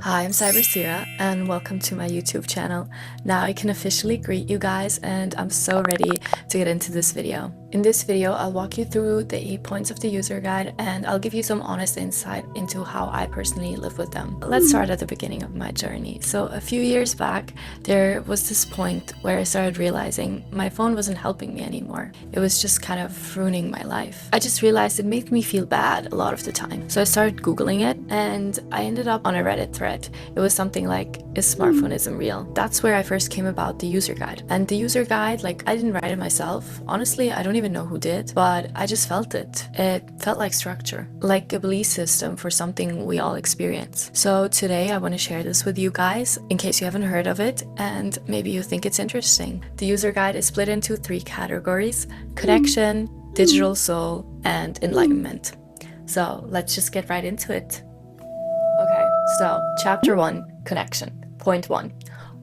Hi, I'm Cybersira and welcome to my YouTube channel. Now I can officially greet you guys and I'm so ready to get into this video. In this video, I'll walk you through the 8 points of the user guide and I'll give you some honest insight into how I personally live with them. Let's start at the beginning of my journey. So a few years back, there was this point where I started realizing my phone wasn't helping me anymore. It was just kind of ruining my life. I just realized it made me feel bad a lot of the time. So I started Googling it and I ended up on a Reddit thread. It was something like, is Smartphoneism real? That's where I first came about the user guide. And the user guide, I didn't write it myself. Honestly, I don't even know who did, but I just felt it. It felt like structure, like a belief system for something we all experience. So today I want to share this with you guys in case you haven't heard of it and maybe you think it's interesting. The user guide is split into 3 categories: connection, digital soul, and enlightenment. So let's just get right into it. Okay, so chapter 1, connection. Point 1.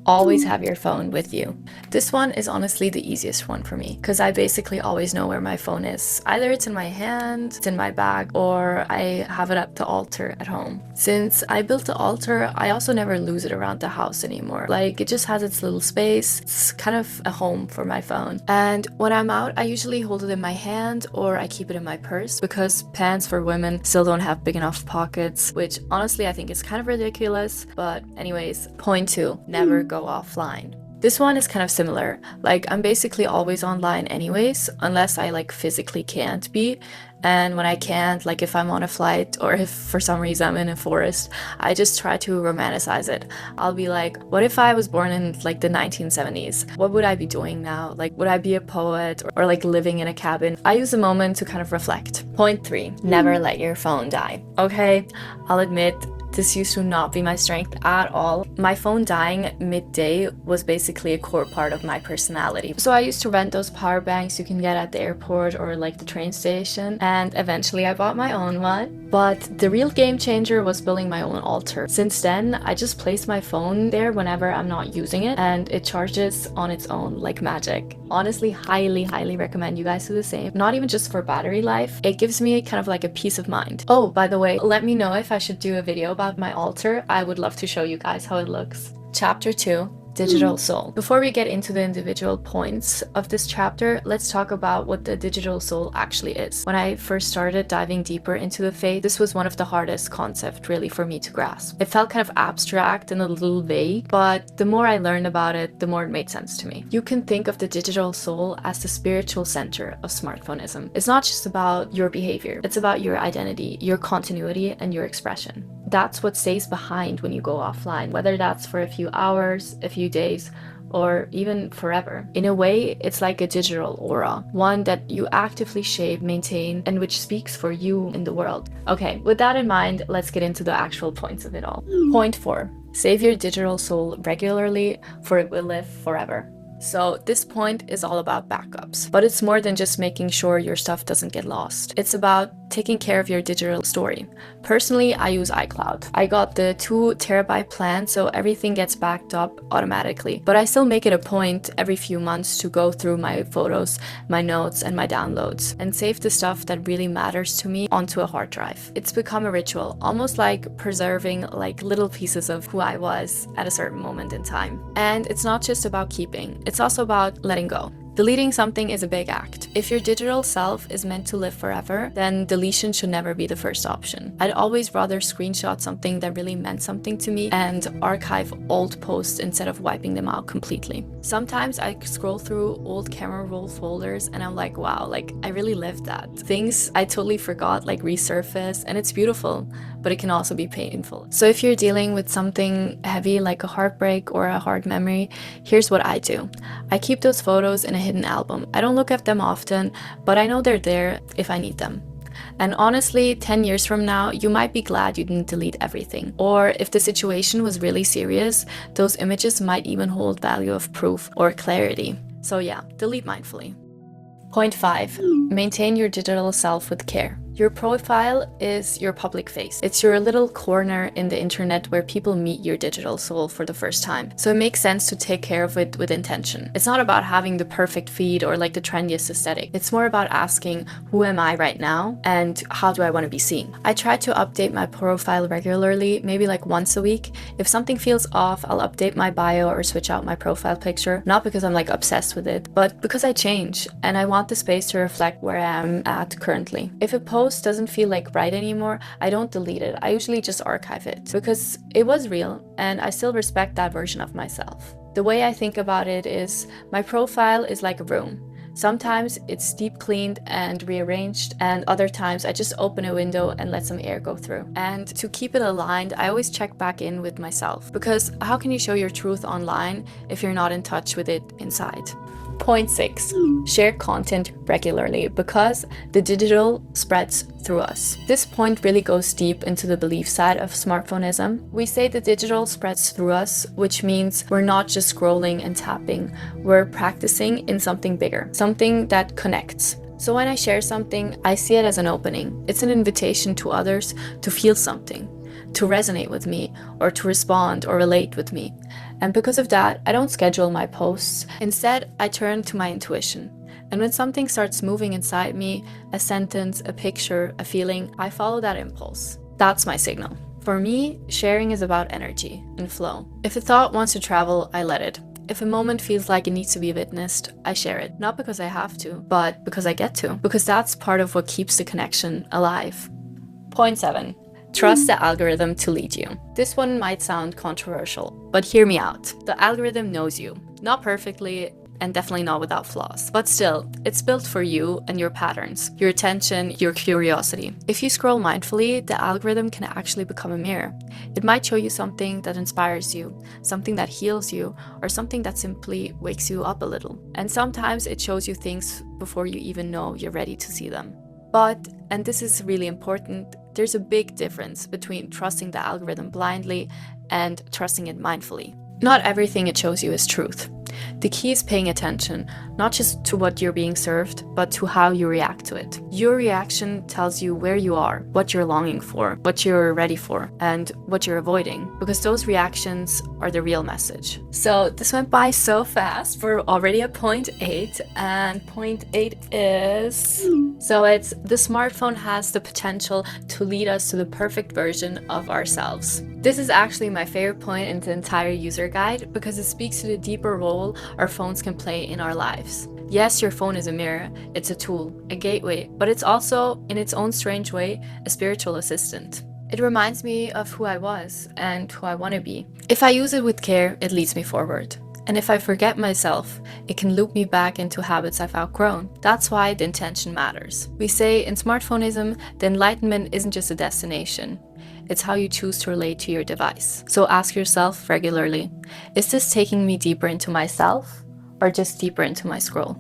Always have your phone with you. This one is honestly the easiest one for me because I basically always know where my phone is. Either it's in my hand, it's in my bag, or I have it at the altar at home. Since I built the altar, I also never lose it around the house anymore. It just has its little space. It's kind of a home for my phone. And when I'm out, I usually hold it in my hand or I keep it in my purse because pants for women still don't have big enough pockets, which honestly I think is kind of ridiculous. But anyways, point 2, never go offline. This one is kind of similar. I'm basically always online anyways, unless I physically can't be. And when I can't, if I'm on a flight or if for some reason I'm in a forest, I just try to romanticize it. I'll be like, what if I was born in the 1970s? What would I be doing now? Would I be a poet or living in a cabin? I use a moment to kind of reflect. Point 3, never let your phone die. Okay, I'll admit, this used to not be my strength at all. My phone dying midday was basically a core part of my personality. So I used to rent those power banks you can get at the airport or the train station, and eventually I bought my own one. But the real game changer was building my own altar. Since then, I just place my phone there whenever I'm not using it and it charges on its own like magic. Honestly, highly recommend you guys do the same. Not even just for battery life, it gives me kind of a peace of mind. Oh, by the way, let me know if I should do a video about my altar. I would love to show you guys how it looks. Chapter 2, digital soul. Before we get into the individual points of this chapter, let's talk about what the digital soul actually is. When I first started diving deeper into the faith, this was one of the hardest concepts really for me to grasp. It felt kind of abstract and a little vague, but the more I learned about it, the more it made sense to me. You can think of the digital soul as the spiritual center of smartphoneism. It's not just about your behavior, it's about your identity, your continuity, and your expression. That's what stays behind when you go offline, whether that's for a few hours, a few days, or even forever. In a way, it's like a digital aura, one that you actively shape, maintain, and which speaks for you in the world. Okay, with that in mind, let's get into the actual points of it all. Point 4, save your digital soul regularly, for it will live forever. So this point is all about backups, but it's more than just making sure your stuff doesn't get lost. It's about taking care of your digital story. Personally, I use iCloud. I got the 2 terabyte plan, so everything gets backed up automatically. But I still make it a point every few months to go through my photos, my notes, and my downloads, and save the stuff that really matters to me onto a hard drive. It's become a ritual, almost like preserving little pieces of who I was at a certain moment in time. And it's not just about keeping, it's also about letting go. Deleting something is a big act. If your digital self is meant to live forever, then deletion should never be the first option. I'd always rather screenshot something that really meant something to me and archive old posts instead of wiping them out completely. Sometimes I scroll through old camera roll folders and I'm like, wow, I really lived that. Things I totally forgot resurface, and it's beautiful, but it can also be painful. So if you're dealing with something heavy like a heartbreak or a hard memory, here's what I do. I keep those photos in a hidden album. I don't look at them often, but I know they're there if I need them. And honestly, 10 years from now, you might be glad you didn't delete everything. Or if the situation was really serious, those images might even hold value of proof or clarity. So yeah, delete mindfully. Point 5, maintain your digital self with care. Your profile is your public face. It's your little corner in the internet where people meet your digital soul for the first time. So it makes sense to take care of it with intention. It's not about having the perfect feed or like the trendiest aesthetic. It's more about asking, who am I right now and how do I want to be seen? I try to update my profile regularly, maybe like once a week. If something feels off, I'll update my bio or switch out my profile picture, not because I'm like obsessed with it, but because I change and I want the space to reflect where I am at currently. If a post doesn't feel like right anymore, I don't delete it. I usually just archive it because it was real and I still respect that version of myself. The way I think about it is my profile is like a room. Sometimes it's deep cleaned and rearranged, and other times I just open a window and let some air go through. And to keep it aligned, I always check back in with myself, because how can you show your truth online if you're not in touch with it inside? Point 6. Share content regularly, because the digital spreads through us. This point really goes deep into the belief side of smartphoneism. We say the digital spreads through us, which means we're not just scrolling and tapping, we're practicing in something bigger, something that connects. So when I share something, I see it as an opening. It's an invitation to others to feel something, to resonate with me, or to respond or relate with me. And because of that, I don't schedule my posts. Instead, I turn to my intuition. And when something starts moving inside me, a sentence, a picture, a feeling, I follow that impulse. That's my signal. For me, sharing is about energy and flow. If a thought wants to travel, I let it. If a moment feels like it needs to be witnessed, I share it. Not because I have to, but because I get to. Because that's part of what keeps the connection alive. Point 7. Trust the algorithm to lead you. This one might sound controversial, but hear me out. The algorithm knows you. Not perfectly, and definitely not without flaws. But still, it's built for you and your patterns, your attention, your curiosity. If you scroll mindfully, the algorithm can actually become a mirror. It might show you something that inspires you, something that heals you, or something that simply wakes you up a little. And sometimes it shows you things before you even know you're ready to see them. But, and this is really important, there's a big difference between trusting the algorithm blindly and trusting it mindfully. Not everything it shows you is truth. The key is paying attention, not just to what you're being served, but to how you react to it. Your reaction tells you where you are, what you're longing for, what you're ready for, and what you're avoiding, because those reactions are the real message. So this went by so fast. We're already at point 8, and point 8 is... So it's the smartphone has the potential to lead us to the perfect version of ourselves. This is actually my favorite point in the entire user guide because it speaks to the deeper role our phones can play in our lives. Yes, your phone is a mirror, it's a tool, a gateway, but it's also, in its own strange way, a spiritual assistant. It reminds me of who I was and who I want to be. If I use it with care, it leads me forward. And if I forget myself, it can loop me back into habits I've outgrown. That's why the intention matters. We say in Smartphoneism, the enlightenment isn't just a destination. It's how you choose to relate to your device. So ask yourself regularly, is this taking me deeper into myself or just deeper into my scroll?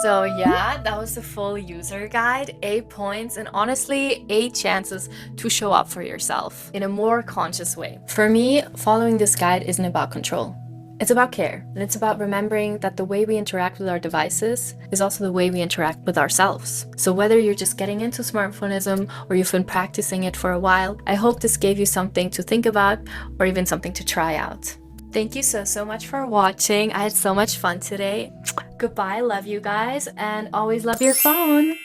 So yeah, that was the full user guide, 8 points, and honestly, 8 chances to show up for yourself in a more conscious way. For me, following this guide isn't about control. It's about care, and it's about remembering that the way we interact with our devices is also the way we interact with ourselves. So whether you're just getting into smartphoneism or you've been practicing it for a while, I hope this gave you something to think about or even something to try out. Thank you so much for watching. I had so much fun today. Goodbye, love you guys, and always love your phone.